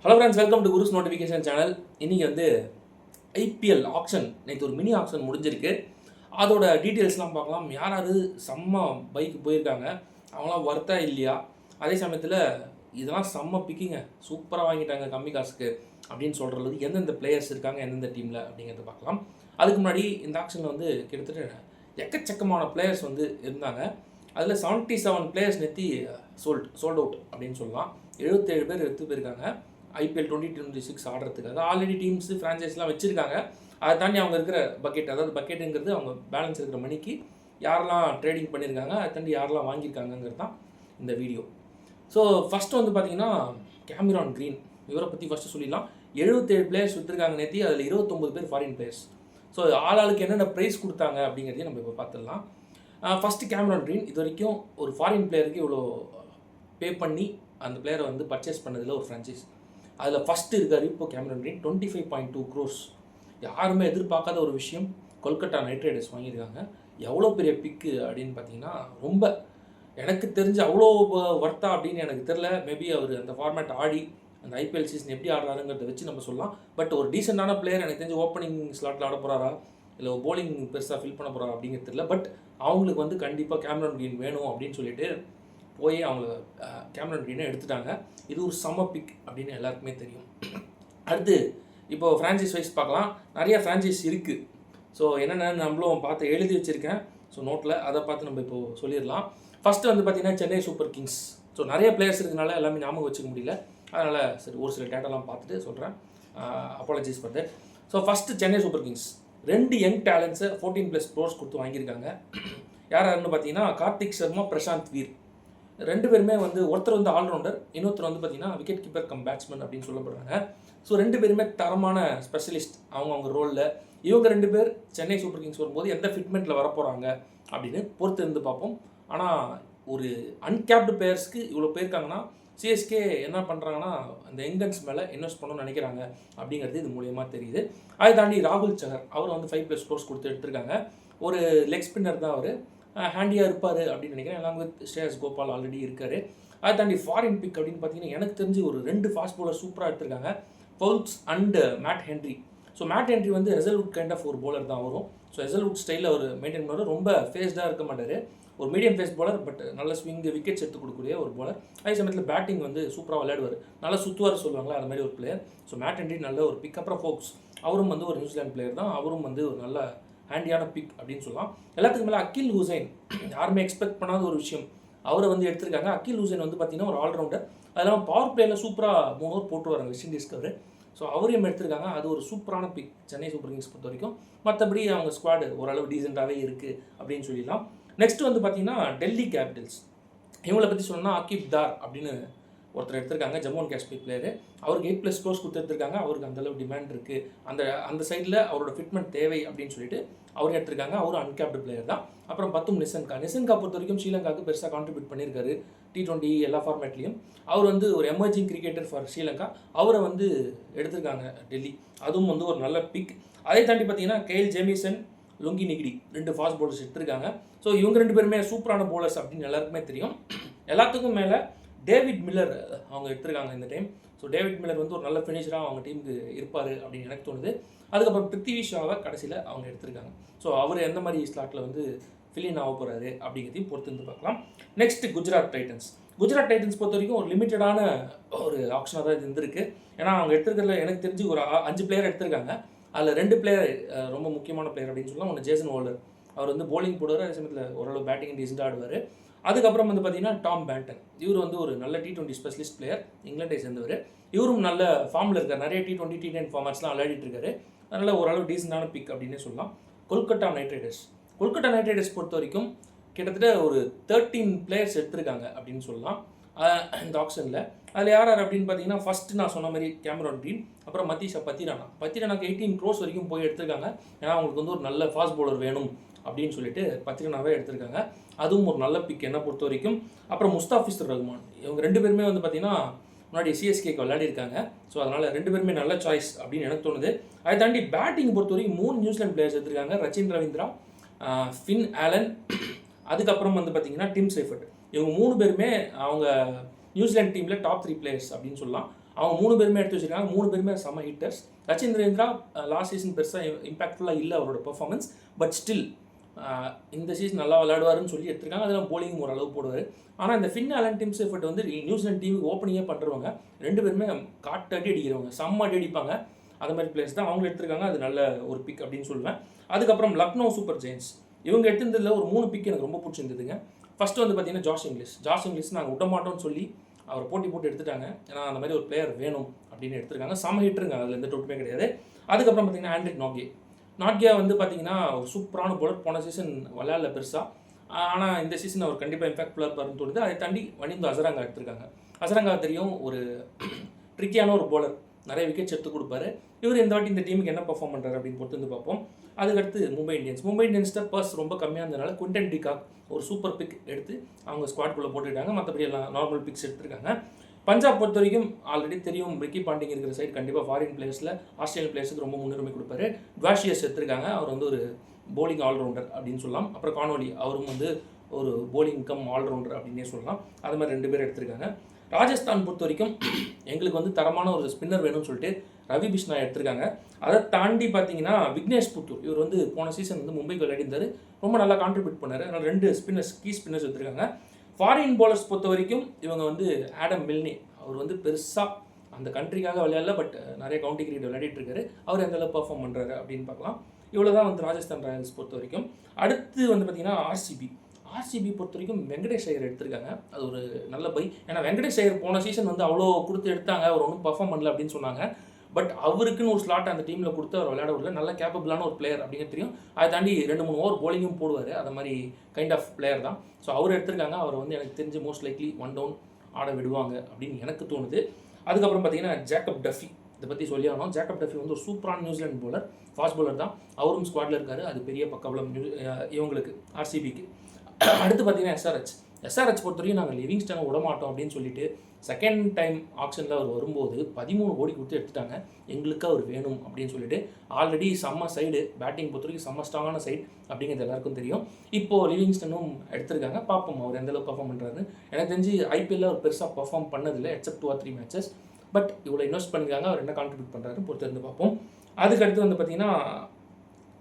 Hello friends, welcome to Gurus notification channel. இன்றைக்கி வந்து IPL action, நேற்று ஒரு மினி ஆக்ஷன் முடிஞ்சிருக்கு. அதோட டீட்டெயில்ஸ்லாம் பார்க்கலாம். யார் யார் செம்ம பைக்கு போயிருக்காங்க, அவங்களாம் ஒர்த்தா இல்லையா, அதே சமயத்தில் இதெல்லாம் செம்ம பிக்கிங்க, சூப்பராக வாங்கிட்டாங்க கம்மி காசுக்கு அப்படின்னு சொல்கிறது எந்தெந்த பிளேயர்ஸ் இருக்காங்க, எந்தெந்த டீமில் அப்படிங்கிறத பார்க்கலாம். அதுக்கு முன்னாடி இந்த ஆக்ஷனில் வந்து கிட்டத்தட்ட எக்கச்சக்கமான பிளேயர்ஸ் வந்து இருந்தாங்க. அதில் 77 பிளேயர்ஸ் நேற்றி சோல்ட் அவுட் அப்படின்னு சொல்லலாம். 77 பேர் எடுத்து போயிருக்காங்க ஐபிஎல் 2026 ஆடுறதுக்காக. ஆல்ரெடி டீம்ஸ் ஃப்ரான்ச்சைஸ்லாம் வச்சுருக்காங்க. அதை தாண்டி அவங்க இருக்கிற பக்கெட், அதாவது பக்கெட்டுங்கிறது அவங்க பேலன்ஸ் இருக்கிற மணிக்கு யாரெல்லாம் ட்ரேடிங் பண்ணியிருக்காங்க, அதை தாண்டி யாரெல்லாம் வாங்கியிருக்காங்கிறது தான் இந்த வீடியோ. ஸோ ஃபஸ்ட்டு வந்து பார்த்தீங்கன்னா கேமரான் கிரீன், இவரை பற்றி ஃபஸ்ட்டு சொல்லிடலாம். 77 பிளேயர்ஸ் விற்றுருக்காங்க நேற்றி, அதில் 29 பேர் ஃபாரின் பிளேயர்ஸ். ஸோ ஆளுக்கு என்னென்ன ப்ரைஸ் கொடுத்தாங்க அப்படிங்கிறதையும் நம்ம இப்போ பார்த்துடலாம். ஃபஸ்ட்டு கேமரான் கிரீன் இது வரைக்கும் ஒரு ஃபாரின் பிளேயருக்கு இவ்வளோ பே பண்ணி அந்த பிளேயரை வந்து பர்ச்சேஸ் பண்ணதில் ஒரு ஃப்ரான்ச்சைஸ் அதில் ஃபஸ்ட்டு இருக்கார் இப்போ கேமரான் கிரீன். 25.2 crores. யாருமே எதிர்பார்க்காத ஒரு விஷயம், கொல்கட்டா நைட் ரைடர்ஸ் வாங்கியிருக்காங்க. எவ்வளோ பெரிய பிக்கு அப்படின்னு பார்த்தீங்கன்னா, ரொம்ப எனக்கு தெரிஞ்சு அவ்வளோ ஒர்த்தா அப்படின்னு எனக்கு தெரில. மேபி அவர் அந்த ஃபார்மேட் ஆடி அந்த ஐபிஎல் சீசன் எப்படி ஆடுறாருங்கிறத வச்சு நம்ம சொல்லலாம். பட் ஒரு டீசெண்டான பிளேயர், எனக்கு தெரிஞ்சு ஓப்பனிங் ஸ்லாட்டில் ஆட போகிறாரா இல்லை போலிங் பெருசாக ஃபில் பண்ண போகிறாரா அப்படிங்கிறது தெரியல. பட் அவங்களுக்கு வந்து கண்டிப்பாக கேமரான் கிரீன் வேணும் அப்படின்னு சொல்லிட்டு போய் அவங்க கேமரான் கிரீனை எடுத்துட்டாங்க. இது ஒரு செம்ம பிக் அப்படின்னு எல்லாருக்குமே தெரியும். அடுத்து இப்போது ஃப்ரான்ச்சைஸ் வைஸ் பார்க்கலாம். நிறையா ஃப்ரான்ச்சைஸ் இருக்குது. ஸோ என்னென்ன நம்மளும் பார்த்து எழுதி வச்சுருக்கேன். ஸோ நோட்டில் அதை பார்த்து நம்ம இப்போது சொல்லிடலாம். ஃபஸ்ட்டு வந்து பார்த்திங்கன்னா சென்னை சூப்பர் கிங்ஸ். ஸோ நிறைய பிளேயர்ஸ் இருக்கிறதுனால எல்லாமே ஞாபகம் வச்சுக்க முடியல. அதனால் சரி ஒரு சில டேட்டாலாம் பார்த்துட்டு சொல்கிறேன். Apologies for that. So first Chennai Super Kings 2 young டேலண்ட்ஸை 14+ crores கொடுத்து வாங்கியிருக்காங்க. யார் யாருன்னு பார்த்தீங்கன்னா கார்த்திக் சர்மா, பிரசாந்த் வீர். 2 பேருமே வந்து ஒருத்தர் வந்து ஆல்ரவுண்டர், இன்னொருத்தர் வந்து பார்த்தீங்கன்னா விக்கெட் கீப்பர் கம் பேட்ஸ்மேன் அப்படின்னு சொல்லப்படுறாங்க. ஸோ 2 பேருமே தரமான ஸ்பெஷலிஸ்ட் அவங்க ரோலில். இவங்க 2 பேர் சென்னை சூப்பர் கிங்ஸ் வரும்போது எந்த ஃபிட்மெண்ட்டில் வரப்போகிறாங்க அப்படின்னு பொறுத்து இருந்து பார்ப்போம். ஆனால் ஒரு அன்கேப்டு பிளேயர்ஸ்க்கு இவ்வளோ போயிருக்காங்கன்னா சிஎஸ்கே என்ன பண்ணுறாங்கன்னா அந்த யங்கன்ஸ் மேலே இன்வெஸ்ட் பண்ணணும்னு நினைக்கிறாங்க அப்படிங்கிறது இது மூலியமாக தெரியுது. அதை தாண்டி ராகுல் சஹர், அவர் வந்து 5+ crores கொடுத்து எடுத்திருக்காங்க. ஒரு லெக் ஸ்பின்னர் தான் அவர், ஹேண்டியாக இருப்பார் அப்படின்னு நினைக்கிறேன். எல்லாம் வித் ஸ்ரேயஸ் கோபால் ஆல்ரெடி இருக்கார். அதை தாண்டி ஃபாரின் பிக் அப்படின்னு பார்த்தீங்கன்னா எனக்கு தெரிஞ்சு ஒரு 2 ஃபாஸ்ட் பவுலர் சூப்பராக எடுத்திருக்காங்க, fowls and mat Henry. So mat Henry வந்து ரெசல்வுட் கைண்ட் ஆஃப் ஒரு பவுலர் தான் வரும். ஸோ ரெசல்வுட் ஸ்டைலில் அவர் மெயின்டைன் பண்ணுவார். ரொம்ப ஃபேஸ்டாக இருக்க மாட்டார், ஒரு மீடியம் ஃபேஸ் பவுலர். பட் நல்ல ஸ்விங்கு விக்கெட்ஸ் எடுத்து கொடுக்கக்கூடிய ஒரு பவுலர். அதே சமயத்தில் பேட்டிங் வந்து சூப்பராக விளையாடுவார், நல்லா சுற்றுவார் சொல்லுவாங்களா அது மாதிரி ஒரு பிளேயர். ஸோ மேட் ஹென்ரி நல்ல ஒரு பிக். அப்புறம் ஃபோக்ஸ், அவரும் வந்து ஒரு நியூசிலாந்து பிளேயர் தான், அவரும் வந்து ஒரு நல்ல ஹேண்டியான பிக் அப்படின்னு சொல்லலாம். எல்லாத்துக்கு மேலே அகில் ஹுசைன், யாருமே எக்ஸ்பெக்ட் பண்ணாத ஒரு விஷயம், அவரை வந்து எடுத்திருக்காங்க. அகில் ஹுசைன் வந்து பார்த்தீங்கன்னா ஒரு ஆல்ரவுண்டர், அது இல்லாமல் பவர் பிளேயில் சூப்பராக 3 ஓவர் போட்டு வராங்க வெஸ்ட் இண்டீஸ்க்கு அவர். ஸோ அவரையும் எடுத்திருக்காங்க. அது ஒரு சூப்பரான பிக் சென்னை சூப்பர் கிங்ஸ் பொறுத்த வரைக்கும். மற்றபடி அவங்க ஸ்குவாடு ஓரளவு டீசெண்டாகவே இருக்குது அப்படின்னு சொல்லிடலாம். நெக்ஸ்ட் வந்து பார்த்தீங்கன்னா டெல்லி கேபிட்டல்ஸ். இவங்களை பற்றி சொன்னால் அகீப் தார் அப்படின்னு ஒருத்தர் எடுத்திருக்காங்க, ஜம்மு அண்ட் காஷ்மீர் பிளேயரு. அவருக்கு 8+ crores கொடுத்து எடுத்திருக்காங்க. அவருக்கு அந்தளவு டிமாண்ட் இருக்குது, அந்த சைடில் அவரோட ஃபிட்மெண்ட் தேவை அப்படின்னு சொல்லிட்டு அவரும் எடுத்திருக்காங்க. அவரும் அன்கேப்டு பிளேயர் தான். அப்புறம் பத்தும் நிசன்கா பொறுத்த வரைக்கும் ஸ்ரீலங்காவுக்கு பெருசாக கான்ட்ரிபியூட் பண்ணியிருக்காரு T20 எல்லா ஃபார்மேட்லேயும். அவர் வந்து ஒரு எமர்ஜிங் கிரிக்கெட்டர் ஃபார் ஸ்ரீலங்கா. அவரை வந்து எடுத்திருக்காங்க டெல்லி, அதுவும் வந்து ஒரு நல்ல பிக். அதை தாண்டி பார்த்தீங்கன்னா KL Jamieson, Lungi Ngidi 2 fast bowlers எடுத்திருக்காங்க. ஸோ இவங்க 2 பேருமே சூப்பரான பவுலர்ஸ் அப்படின்னு எல்லாருக்குமே தெரியும். எல்லாத்துக்கும் மேலே டேவிட் மில்லர் அவங்க எடுத்திருக்காங்க இந்த டைம். ஸோ டேவிட் மில்லர் வந்து ஒரு நல்ல ஃபினிஷராக அவங்க டீமுக்கு இருப்பார் அப்படின்னு எனக்கு தோணுது. அதுக்கப்புறம் பிருத்திவி ஷாவை கடைசியில் அவங்க எடுத்திருக்காங்க. ஸோ அவர் எந்த மாதிரி ஸ்லாட்டில் வந்து ஃபில்லின் ஆக போகிறாரு அப்படிங்கிறதையும் பொறுத்து இருந்து பார்க்கலாம். நெக்ஸ்ட் குஜராத் டைட்டன்ஸ் பொறுத்த வரைக்கும் ஒரு லிமிட்டடான ஒரு ஆப்ஷனாக தான் இது இருந்திருக்கு. ஏன்னா அவங்க எடுத்துருக்கிறதுல எனக்கு தெரிஞ்சு ஒரு 5 பிளேயர் எடுத்திருக்காங்க. அதில் 2 பிளேயர் ரொம்ப முக்கியமான பிளேயர் அப்படின்னு சொல்லலாம். ஒன்று ஜேசன் ஹோல்டர், அவர் வந்து போலிங் போடுவார், அதே சமயத்தில் ஓரளவு பேட்டிங் டீசெண்டாக ஆடுவார். அதுக்கப்புறம் வந்து பார்த்தீங்கன்னா டாம் பேண்டன், இவர் வந்து ஒரு நல்ல T20 ஸ்பெஷலிஸ்ட் பிளேயர், இங்கிலாண்டை சேர்ந்தவர். இவரும் நல்ல ஃபார்மில் இருக்கார், நிறைய T20 T10 ஃபார்மேட்ஸ்லாம் விளையாடிட்டு இருக்காரு. அதனால் ஓரளவு டீசெண்டான பிக் அப்படின்னே சொல்லலாம். கொல்கட்டா நைட் ரைடர்ஸ் பொறுத்த வரைக்கும் கிட்டத்தட்ட ஒரு 13 பிளேயர்ஸ் எடுத்திருக்காங்க அப்படின்னு சொல்லலாம் இந்த ஆப்ஷனில். அதில் யார் அப்படின்னு பார்த்தீங்கன்னா ஃபஸ்ட்டு நான் சொன்ன மாதிரி கேமரான் கிரீன், அப்புறம் மதீஷா பத்திரானாக்கு 18 crores வரைக்கும் போய் எடுத்திருக்காங்க. ஏன்னா அவங்களுக்கு வந்து ஒரு நல்ல ஃபாஸ்ட் பவுலர் வேணும் அப்படின்னு சொல்லிட்டு பத்திரனாவே எடுத்திருக்காங்க. அதுவும் ஒரு நல்ல பிக் என்னை பொறுத்த வரைக்கும். அப்புறம் முஸ்தாஃபிசுர் ரஹ்மான், இவங்க 2 பேருமே வந்து பார்த்தீங்கன்னா முன்னாடி சிஎஸ்கேக்கு விளையாடிருக்காங்க. ஸோ அதனால் 2 பேருமே நல்ல சாய்ஸ் அப்படின்னு எனக்கு தோணுது. அதை தாண்டி பேட்டிங் பொறுத்த வரைக்கும் 3 நியூசிலாந்து பிளேயர்ஸ் எடுத்திருக்காங்க, ரச்சின் ரவீந்திரா, ஃபின் ஆலன், அதுக்கப்புறம் வந்து பார்த்தீங்கன்னா டிம் சேஃபர்ட். இவங்க 3 பேருமே அவங்க நியூசிலாந்து டீமில் டாப் 3 பிளேயர்ஸ் அப்படின்னு சொல்லலாம். அவங்க 3 பேருமே எடுத்து வச்சிருக்காங்க. 3 பேருமே செம்ம hitters. Sachin Ravindra last season பெருசாக இம்பாக்ட்ஃபுல்லாக இல்லை அவரோட பெர்ஃபார்மன்ஸ். பட் ஸ்டில் இந்த சீசன் நல்லா விளையாடுவாருன்னு சொல்லி எடுத்திருக்காங்க. அதெல்லாம் போலிங்கும் ஓரளவு போடுவார். ஆனால் இந்த ஃபின் ஆலன் டிம் சேஃபர்ட் வந்து நியூசிலாந்து டீமுக்கு ஓப்பனிங்கே பண்ணுறவங்க 2 பேருமே காட்டு அடிக்கிறவங்க, செம்ம அடி அடிப்பாங்க. அது மாதிரி பிளேயர்ஸ் தான் அவங்க எடுத்திருக்காங்க. அது நல்ல ஒரு பிக் அப்படின்னு சொல்லுவேன். அதுக்கப்புறம் லக்னோ சூப்பர் ஜெயின்ஸ் இவங்க எடுத்திருந்ததில் ஒரு 3 பிக் எனக்கு ரொம்ப பிடிச்சிருந்ததுங்க. ஃபஸ்ட்டு வந்து பார்த்தீங்கன்னா ஜாஷ் இங்கிலீஷ் நாங்கள் விட மாட்டோம்னு சொல்லி அவர் போட்டி போட்டு எடுத்துட்டாங்க. ஏன்னா அந்த மாதிரி ஒரு பிளேயர் வேணும் அப்படின்னு எடுத்திருக்காங்க. செம ஹிட்டருங்க, அதில் எந்த டவுட்டுமே கிடையாது. அதுக்கப்புறம் பார்த்தீங்கன்னா ஆண்ட்ரிக் நாட்கியா வந்து பார்த்தீங்கன்னா ஒரு சூப்பரான போலர். போன சீசன் விளையாடல பெருசாக, ஆனால் இந்த சீசன் அவர் கண்டிப்பாக இம்பாக்ட்ஃபுல்லாக இருப்பாருன்னு தோணுது. அதை தாண்டி வனிந்து அசரங்கா எடுத்திருக்காங்க. அசரங்கா தெரியும், ஒரு ட்ரிக்கியான ஒரு போலர், நிறைய விக்கெட்ஸ் எடுத்து கொடுப்பாரு. இவர் இந்த வாட்டி இந்த டீமுக்கு என்ன பர்ஃபார்ம் பண்ணுறாரு அப்படின்னு பொறுத்து வந்து பார்ப்போம். அதுக்கடுத்து மும்பை இந்தியன்ஸில் பர்ஸ் ரொம்ப கம்மியாக இருந்ததுனால குவிண்டன் டிகாக் ஒரு சூப்பர் பிக் எடுத்து அவங்க ஸ்குவாட்குள்ளே போட்டுக்கிட்டாங்க. மற்றபடி எல்லாம் நார்மல் பிக்ஸ் எடுத்திருக்காங்க. பஞ்சாப் பொறுத்த வரைக்கும் ஆல்ரெடி தெரியும், ரிக்கி பாண்டிங் இருக்கிற சைடு கண்டிப்பாக ஃபாரின் பிளேயர்ஸில் ஆஸ்திரேலியன் பிளேயர்ஸுக்கு ரொம்ப முன்னுரிமை கொடுப்பாரு. டுவாஷியஸ் எடுத்திருக்காங்க. அவர் வந்து ஒரு போலிங் ஆல்ரவுண்டர் அப்படின்னு சொல்லலாம். அப்புறம் கானோலி, அவரும் வந்து ஒரு போலிங் கம் ஆல்ரவுண்டர் அப்படின்னே சொல்லலாம். அது மாதிரி 2 பேர் எடுத்திருக்காங்க. ராஜஸ்தான் பொறுத்த வரைக்கும் எங்களுக்கு வந்து தரமான ஒரு ஸ்பின்னர் வேணும்னு சொல்லிட்டு ரவி பிஷ்னா எடுத்திருக்காங்க. அதை தாண்டி பார்த்தீங்கன்னா விக்னேஷ் புத்தூர், இவர் வந்து போன சீசன் வந்து மும்பைக்கு விளையாடிருந்தார், ரொம்ப நல்லா கான்ட்ரிபியூட் பண்ணார். அதனால் 2 கீ ஸ்பின்னர்ஸ் எடுத்திருக்காங்க. ஃபாரின் பாலர்ஸ் பொறுத்த வரைக்கும் இவங்க வந்து ஆடம் மில்னே, அவர் வந்து பெருசாக அந்த கண்ட்ரிக்காக விளையாடல, பட் நிறைய கவுண்டி கிரிக்கெட் விளையாடிட்டு இருக்காரு. அவர் எந்த அளவுக்கு பர்ஃபார்ம் பண்ணுறாரு அப்படின்னு பார்க்கலாம். இவ்வளோ தான் வந்து ராஜஸ்தான் ராயல்ஸ் பொறுத்த வரைக்கும். அடுத்து வந்து பார்த்திங்கன்னா ஆர்சிபி பொறுத்த வரைக்கும் வெங்கடேஷ் ஐயர் எடுத்திருக்காங்க. அது ஒரு நல்ல பை. ஏன்னா வெங்கடேஷ் ஐயர் போன சீசன் வந்து அவ்வளோ கொடுத்து எடுத்தாங்க, அவர் ஒன்றும் பர்ஃபார்ம் பண்ணல அப்படின்னு சொன்னாங்க. பட் அவருக்குன்னு ஒரு ஸ்லாட் அந்த டீமில் கொடுத்து அவர் விளையாட விடல. நல்ல கேப்பபிளான ஒரு பிளேயர் அப்படிங்கிறது தெரியும். அதை தாண்டி 2-3 ஓவர் போலிங்கும் போடுவார். அது மாதிரி கைண்ட் ஆஃப் பிளேயர் தான். ஸோ அவர் எடுத்திருக்காங்க. அவர் வந்து எனக்கு தெரிஞ்சு மோஸ்ட் லைக்லி 1 டவுன் ஆட விடுவாங்க அப்படின்னு எனக்கு தோணுது. அதுக்கப்புறம் பார்த்தீங்கன்னா ஜேக்கப் டஃபி, இதை பற்றி சொல்லி ஆகணும். ஜேக்கப் டஃபி வந்து ஒரு சூப்பரான நியூசிலாந்து போலர், ஃபாஸ்ட் போலர் தான். அவரும் ஸ்குவாடில் இருக்கார். அது பெரிய பக்கபலம் இவங்களுக்கு, ஆர்சிபிக்கு. அடுத்து பார்த்தீங்கன்னா எஸ்ஆர்ஹெச் பொறுத்த வரைக்கும் நாங்கள் லிவிங்ஸ்டனை விட மாட்டோம் அப்படின்னு சொல்லிட்டு செகண்ட் டைம் ஆக்ஷனில் அவர் வரும்போது 13 கோடி கொடுத்து எடுத்துட்டாங்க. எங்களுக்கு அவர் வேணும் அப்படின்னு சொல்லிட்டு. ஆல்ரெடி செம்ம சைடு, பேட்டிங் பொறுத்த வரைக்கும் செம்ம ஸ்ட்ராங்கான சைடு அப்படிங்கிறது எல்லாருக்கும் தெரியும். இப்போது லிவிங்ஸ்டனும் எடுத்திருக்காங்க. பார்ப்போம் அவர் எந்தளவுக்கு பர்ஃபார்ம் பண்ணுறாருன்னு. எனக்கு தெரிஞ்சு ஐபிஎல்லில் அவர் பெருசாக பர்ஃபார்ம் பண்ணதில்லை, எக்ஸப்ட் 2 or 3 மேட்சஸ். பட் இவ்வளோ இன்வெஸ்ட் பண்ணியிருக்காங்க, அவர் என்ன கான்ட்ரிபியூட் பண்ணுறாருன்னு பொறுத்து இருந்து பார்ப்போம். அதுக்கடுத்து வந்து பார்த்திங்கன்னா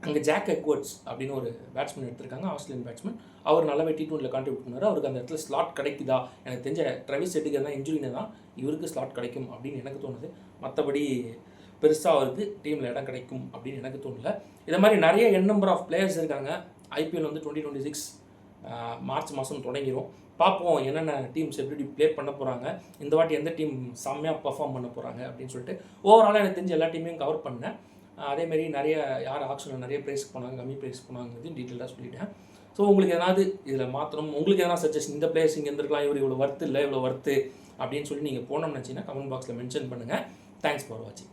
அங்கே ஜாக் எக்வர்ட்ஸ் அப்படின்னு ஒரு பேட்ஸ்மேன் எடுத்திருக்காங்க, ஆஸ்திரேலியன் பேட்ஸ்மேன். அவர் நல்லாவே T20 கான்ட்ரிபியூட் பண்ணார். அவருக்கு அந்த இடத்துல ஸ்லாட் கிடைக்குதா, எனக்கு தெரிஞ்ச ட்ரெவிஸ் ஹெட்டுக்கு தான் இன்ஜுரினே தான் இவருக்கு ஸ்லாட் கிடைக்கும் அப்படின்னு எனக்கு தோணுது. மற்றபடி பெருசாக அவருக்கு டீமில் இடம் கிடைக்கும் அப்படின்னு எனக்கு தோணலை. இதை மாதிரி நிறைய நம்பர் ஆஃப் பிளேயர்ஸ் இருக்காங்க. ஐபிஎல் வந்து 2026 மார்ச் மாதம் தொடங்கிடும். பார்ப்போம் என்னென்ன டீம்ஸ் எப்படி ப்ளே பண்ண போகிறாங்க, இந்த வாட்டி எந்த டீம் செம்மையாக பர்ஃபார்ம் பண்ண போகிறாங்க அப்படின்னு சொல்லிட்டு. ஓவராலாக எனக்கு தெரிஞ்ச எல்லா டீமையும் கவர் பண்ணேன். அதேமாரி நிறைய யார் ஆக்ஷனில் நிறைய ப்ரைஸ்க்கு போனாங்க, கம்மி ப்ரைஸ்க்கு போனாங்கிறது டீட்டெயிலாக சொல்லிட்டேன். ஸோ உங்களுக்கு எதனாவது இதில் மாத்திரம், உங்களுக்கு எதனா சஜஷன், இந்த பிளேயர்ஸ் இங்கே இருந்திருக்கலாம், இவர் இவ்வளோ ஒர்த்து இல்லை, இவ்வளோ ஒர்த்து அப்படின்னு சொல்லி நீங்கள் போனோம்னு நினச்சிங்கன்னா கமெண்ட் பாக்ஸில் மென்ஷன் பண்ணுங்கள். தேங்க்ஸ் ஃபார் வாட்சிங்.